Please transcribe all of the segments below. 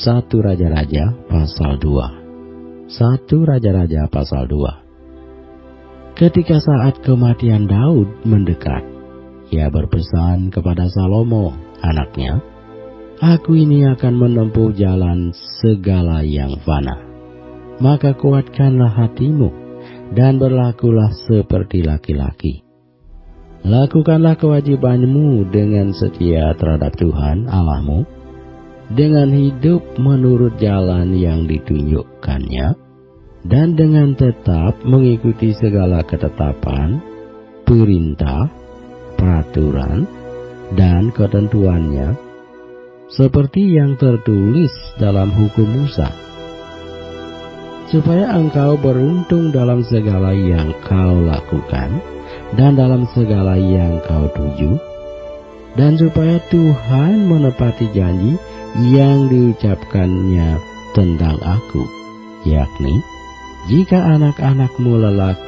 1 Raja-Raja pasal 2. 1 Raja-Raja pasal 2. Ketika saat kematian Daud mendekat, ia berpesan kepada Salomo, anaknya, "Aku ini akan menempuh jalan segala yang fana. Maka kuatkanlah hatimu dan berlakulah seperti laki-laki. Lakukanlah kewajibanmu dengan setia terhadap Tuhan Allahmu, dengan hidup menurut jalan yang ditunjukkannya, dan dengan tetap mengikuti segala ketetapan, perintah, peraturan, dan ketentuannya, seperti yang tertulis dalam hukum Musa, supaya engkau beruntung dalam segala yang kau lakukan dan dalam segala yang kau tuju, dan supaya Tuhan menepati janji yang diucapkannya tentang aku, yakni, jika anak-anakmu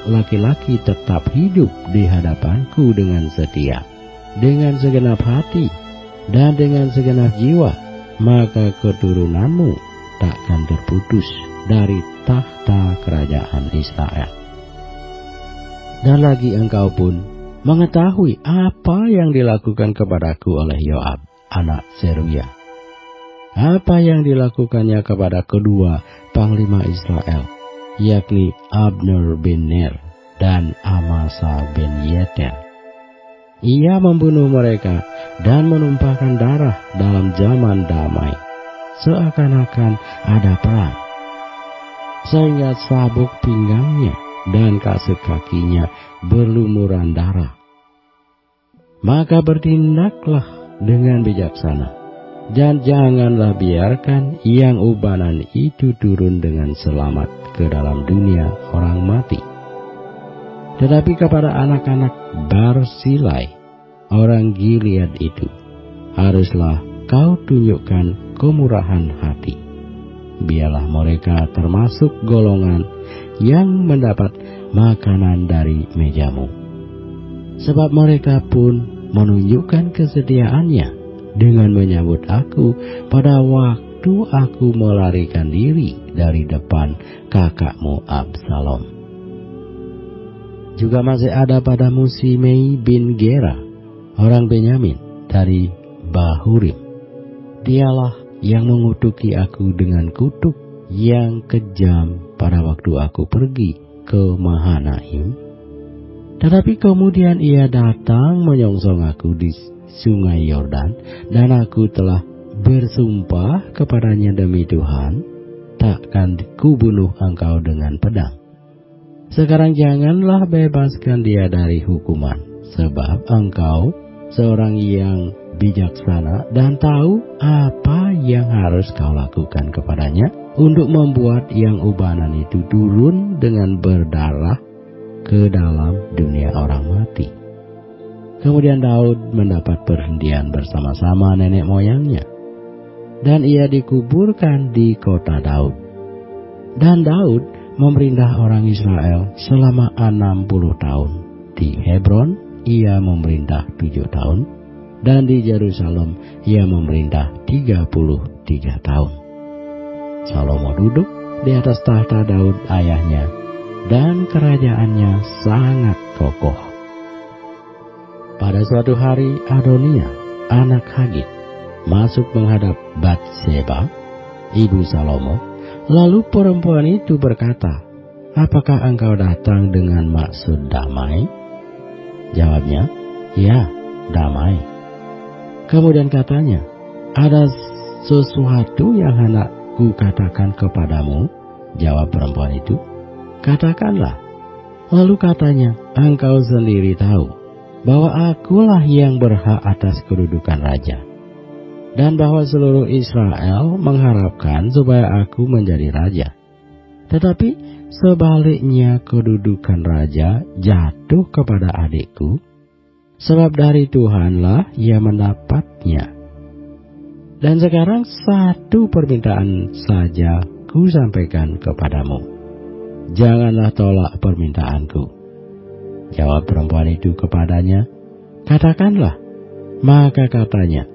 laki-laki tetap hidup di hadapanku dengan setia, dengan segenap hati, dan dengan segenap jiwa, maka keturunanmu takkan terputus dari tahta kerajaan Israel. Dan lagi engkau pun mengetahui apa yang dilakukan kepadaku oleh Yoab, anak Zeruya, apa yang dilakukannya kepada kedua panglima Israel, yakni Abner bin Ner dan Amasa bin Yeter. Ia membunuh mereka dan menumpahkan darah dalam zaman damai, seakan-akan ada perang, sehingga sabuk pinggangnya dan kasut kakinya berlumuran darah. Maka bertindaklah dengan bijaksana, dan janganlah biarkan yang ubanan itu turun dengan selamat ke dalam dunia orang mati. Tetapi kepada anak-anak Barsilai, orang Gilead itu, haruslah kau tunjukkan kemurahan hati. Biarlah mereka termasuk golongan yang mendapat makanan dari mejamu. Sebab mereka pun menunjukkan kesetiaannya dengan menyambut aku pada waktu aku melarikan diri dari depan kakakmu Absalom. Juga masih ada padamu Simei bin Gera, orang Benyamin dari Bahurim. Dialah yang mengutuki aku dengan kutuk yang kejam pada waktu aku pergi ke Mahanaim. Tetapi kemudian ia datang menyongsong aku di sungai Yordan, dan aku telah bersumpah kepadanya demi Tuhan, takkan kubunuh engkau dengan pedang. Sekarang janganlah bebaskan dia dari hukuman, sebab engkau seorang yang bijaksana dan tahu apa yang harus kau lakukan kepadanya untuk membuat yang ubanan itu turun dengan berdarah ke dalam dunia orang mati. Kemudian Daud mendapat perhentian bersama-sama nenek moyangnya, dan ia dikuburkan di kota Daud. Dan Daud memerintah orang Israel selama 60 tahun. Di Hebron ia memerintah 7 tahun, dan di Yerusalem ia memerintah 33 tahun. Salomo duduk di atas tahta Daud ayahnya, dan kerajaannya sangat kokoh. Pada suatu hari Adonia, anak Hagit, masuk menghadap Batseba, ibu Salomo. Lalu perempuan itu berkata, "Apakah engkau datang dengan maksud damai?" Jawabnya, "Ya, damai." Kemudian katanya, "Ada sesuatu yang hendak ku katakan kepadamu?" Jawab perempuan itu, "Katakanlah." Lalu katanya, "Engkau sendiri tahu bahwa akulah yang berhak atas kedudukan raja, dan bahwa seluruh Israel mengharapkan supaya aku menjadi raja. Tetapi sebaliknya kedudukan raja jatuh kepada adikku, sebab dari Tuhanlah ia mendapatnya. Dan sekarang satu permintaan saja ku sampaikan kepadamu. Janganlah tolak permintaanku." Jawab perempuan itu kepadanya, "Katakanlah." Maka katanya,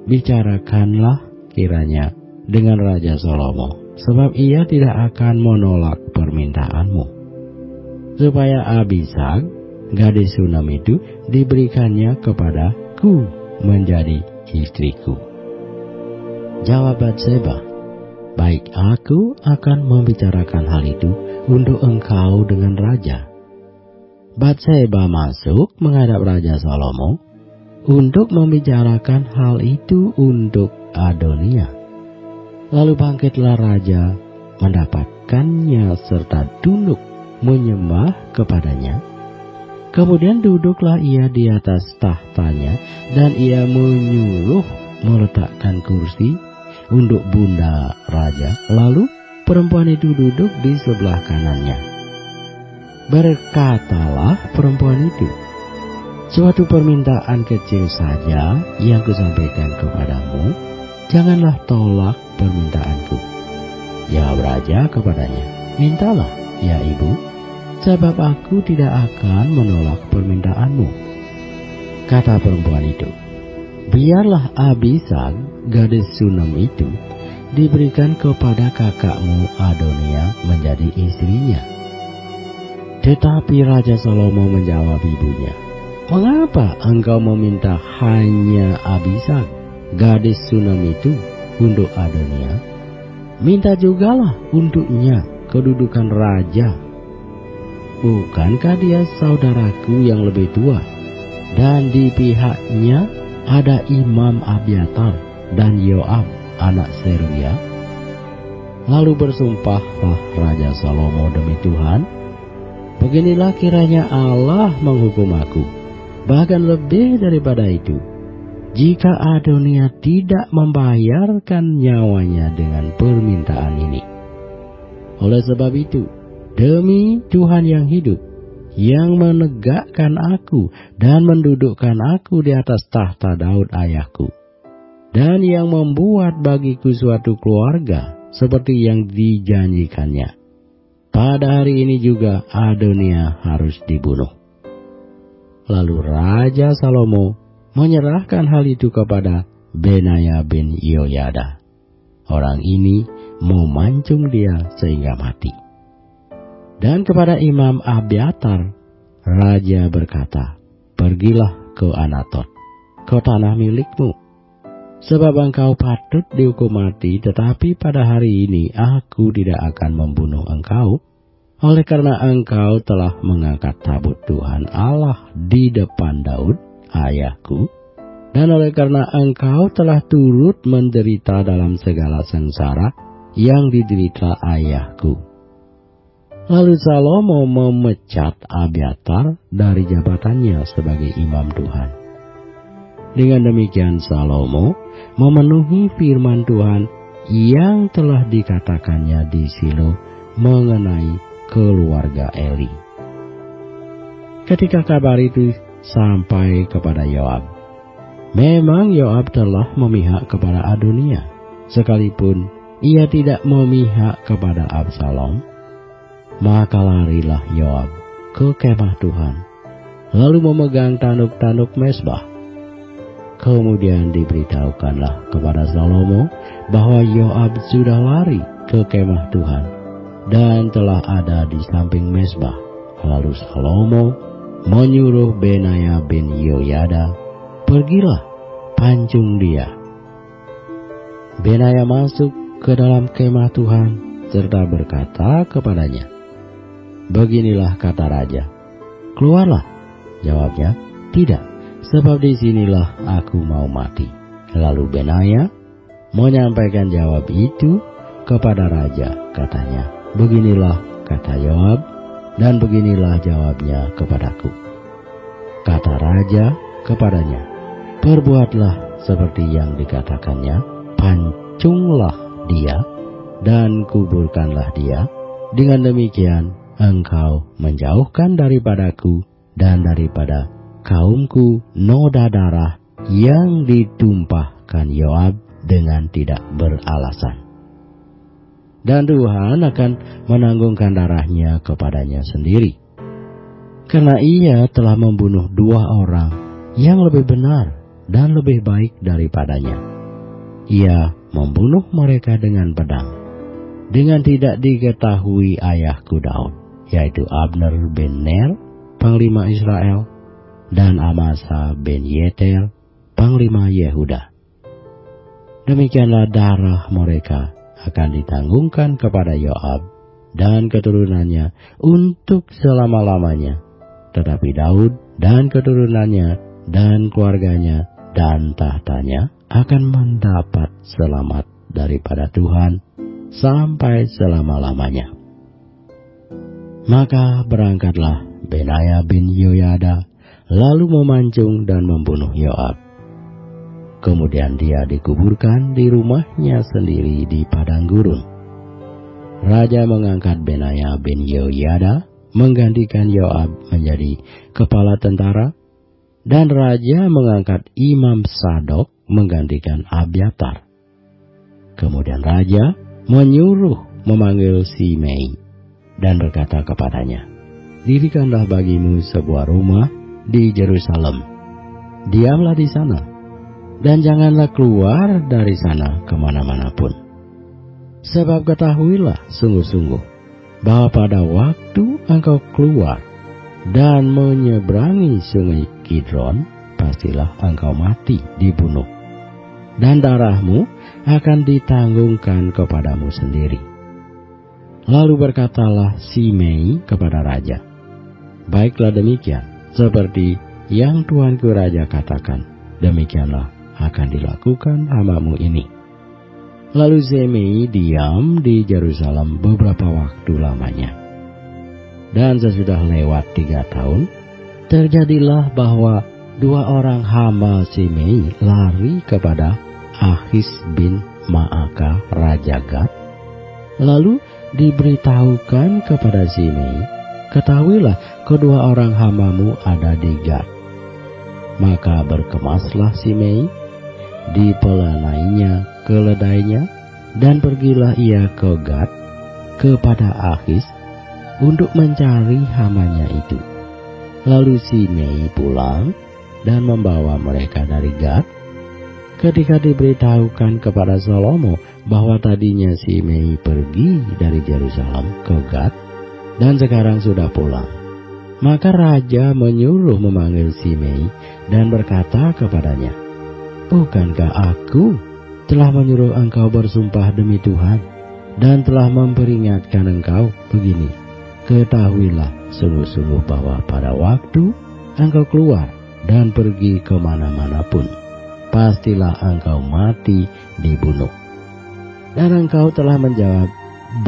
"Bicarakanlah, kiranya dengan Raja Salomo, sebab ia tidak akan menolak permintaanmu, supaya Abishag, gadis Sunam itu, diberikannya kepadaku menjadi istriku. Jawab Batseba, baik, aku akan membicarakan hal itu untuk engkau dengan raja. Batseba masuk menghadap Raja Salomo untuk membicarakan hal itu untuk Adonia. Lalu bangkitlah raja mendapatkannya serta tunduk menyembah kepadanya. Kemudian duduklah ia di atas tahtanya dan ia menyuruh meletakkan kursi untuk bunda raja. Lalu perempuan itu duduk di sebelah kanannya. Berkatalah perempuan itu, suatu permintaan kecil saja yang kusampaikan kepadamu, janganlah tolak permintaanku. Jawab raja kepadanya, mintalah ya ibu, sebab aku tidak akan menolak permintaanmu. Kata perempuan itu, biarlah Abishag, gadis Sunam itu, diberikan kepada kakakmu Adonia menjadi istrinya. Tetapi Raja Salomo menjawab ibunya, mengapa engkau meminta hanya Abishag, gadis Sunam itu, untuk Adonia? Minta jugalah untuknya kedudukan raja. Bukankah dia saudaraku yang lebih tua? Dan di pihaknya ada Imam Abiatar dan Yoab anak Seruya. Lalu bersumpahlah Raja Salomo demi Tuhan, beginilah kiranya Allah menghukum aku, bahkan lebih daripada itu, jika Adonia tidak membayarkan nyawanya dengan permintaan ini. Oleh sebab itu, demi Tuhan yang hidup, yang menegakkan aku dan mendudukkan aku di atas tahta Daud ayahku, dan yang membuat bagiku suatu keluarga seperti yang dijanjikannya, pada hari ini juga Adonia harus dibunuh. Lalu Raja Salomo menyerahkan hal itu kepada Benaya bin Yehoyada. Orang ini memancung dia sehingga mati. Dan kepada Imam Abiatar, Raja berkata, pergilah ke Anatot, ke tanah milikmu, sebab engkau patut dihukum mati, tetapi pada hari ini aku tidak akan membunuh engkau, oleh karena engkau telah mengangkat tabut Tuhan Allah di depan Daud, ayahku, dan oleh karena engkau telah turut menderita dalam segala sengsara yang diderita ayahku. Lalu Salomo memecat Abiatar dari jabatannya sebagai imam Tuhan. Dengan demikian Salomo memenuhi firman Tuhan yang telah dikatakannya di Silo mengenai keluarga Eli. Ketika kabar itu sampai kepada Yoab, memang Yoab telah memihak kepada Adonia, sekalipun ia tidak memihak kepada Absalom. Maka larilah Yoab ke kemah Tuhan, lalu memegang tanduk-tanduk mezbah. Kemudian diberitahukanlah kepada Salomo bahwa Yoab sudah lari ke kemah Tuhan dan telah ada di samping mezbah. Lalu Salomo menyuruh Benaya bin Yehoyada, pergilah, pancung dia. Benaya masuk ke dalam kemah Tuhan serta berkata kepadanya, beginilah kata raja. Keluarlah. Jawabnya, tidak, sebab disinilah aku mau mati. Lalu Benaya menyampaikan jawab itu kepada raja. Katanya, beginilah kata Yoab, dan beginilah jawabnya kepadaku. Kata raja kepadanya, perbuatlah seperti yang dikatakannya, pancunglah dia dan kuburkanlah dia. Dengan demikian engkau menjauhkan daripadaku dan daripada kaumku noda darah yang ditumpahkan Yoab dengan tidak beralasan. Dan Tuhan akan menanggungkan darahnya kepadanya sendiri, karena ia telah membunuh 2 orang yang lebih benar dan lebih baik daripadanya. Ia membunuh mereka dengan pedang, dengan tidak diketahui ayahku Daud, yaitu Abner bin Ner, panglima Israel, dan Amasa bin Yeter, panglima Yehuda. Demikianlah darah mereka akan ditanggungkan kepada Yoab dan keturunannya untuk selama-lamanya. Tetapi Daud dan keturunannya dan keluarganya dan tahtanya akan mendapat selamat daripada Tuhan sampai selama-lamanya. Maka berangkatlah Benaya bin Yoyada lalu memancung dan membunuh Yoab. Kemudian dia dikuburkan di rumahnya sendiri di padang gurun. Raja mengangkat Benaya bin Yoyada menggantikan Yoab menjadi kepala tentara, dan raja mengangkat Imam Sadok menggantikan Abiatar. Kemudian raja menyuruh memanggil Simei dan berkata kepadanya, "Dirikanlah bagimu sebuah rumah di Yerusalem. Diamlah di sana, dan janganlah keluar dari sana kemana-mana pun. Sebab ketahuilah sungguh-sungguh bahwa pada waktu engkau keluar dan menyeberangi sungai Kidron, pastilah engkau mati dibunuh, dan darahmu akan ditanggungkan kepadamu sendiri." Lalu berkatalah Simei kepada raja, "Baiklah demikian, seperti yang tuanku raja katakan, demikianlah akan dilakukan hambamu ini." Lalu Simei diam di Yerusalem beberapa waktu lamanya. Dan sesudah lewat 3 tahun, terjadilah bahwa 2 orang hamba Simei lari kepada Achis bin Maaka Raja Gad. Lalu diberitahukan kepada Simei, "Ketahuilah kedua orang hambamu ada di Gad." Maka berkemaslah Simei, dipelanainya keledainya, dan pergilah ia ke Gad kepada Achis untuk mencari hambanya itu. Lalu Simei pulang dan membawa mereka dari Gad. Ketika diberitahukan kepada Salomo bahwa tadinya Simei pergi dari Yerusalem ke Gad dan sekarang sudah pulang, maka raja menyuruh memanggil Simei dan berkata kepadanya, "Bukankah aku telah menyuruh engkau bersumpah demi Tuhan dan telah memperingatkan engkau begini? Ketahuilah sungguh-sungguh bahwa pada waktu engkau keluar dan pergi kemana-mana pun, pastilah engkau mati dibunuh." Dan engkau telah menjawab,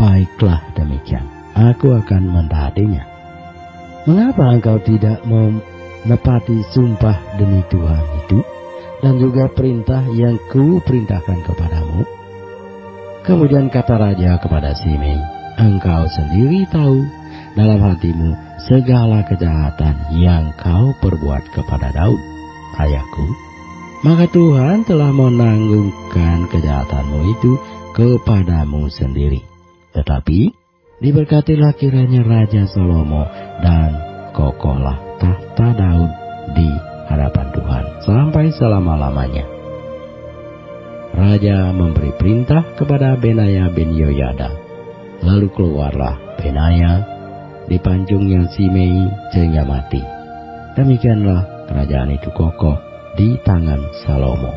"Baiklah demikian, aku akan mentaatinya." Mengapa engkau tidak menepati sumpah demi Tuhan itu dan juga perintah yang ku perintahkan kepadamu? Kemudian kata raja kepada Simei, "Engkau sendiri tahu dalam hatimu segala kejahatan yang kau perbuat kepada Daud, ayahku. Maka Tuhan telah menanggungkan kejahatanmu itu kepadamu sendiri. Tetapi diberkatilah kiranya Raja Salomo dan kokohlah tahta Daud di hadapan Tuhan sampai selama-lamanya." Raja memberi perintah kepada Benaya bin Yoyada. Lalu keluarlah Benaya, dipancungnya Simei sehingga mati. Demikianlah kerajaan itu kokoh di tangan Salomo.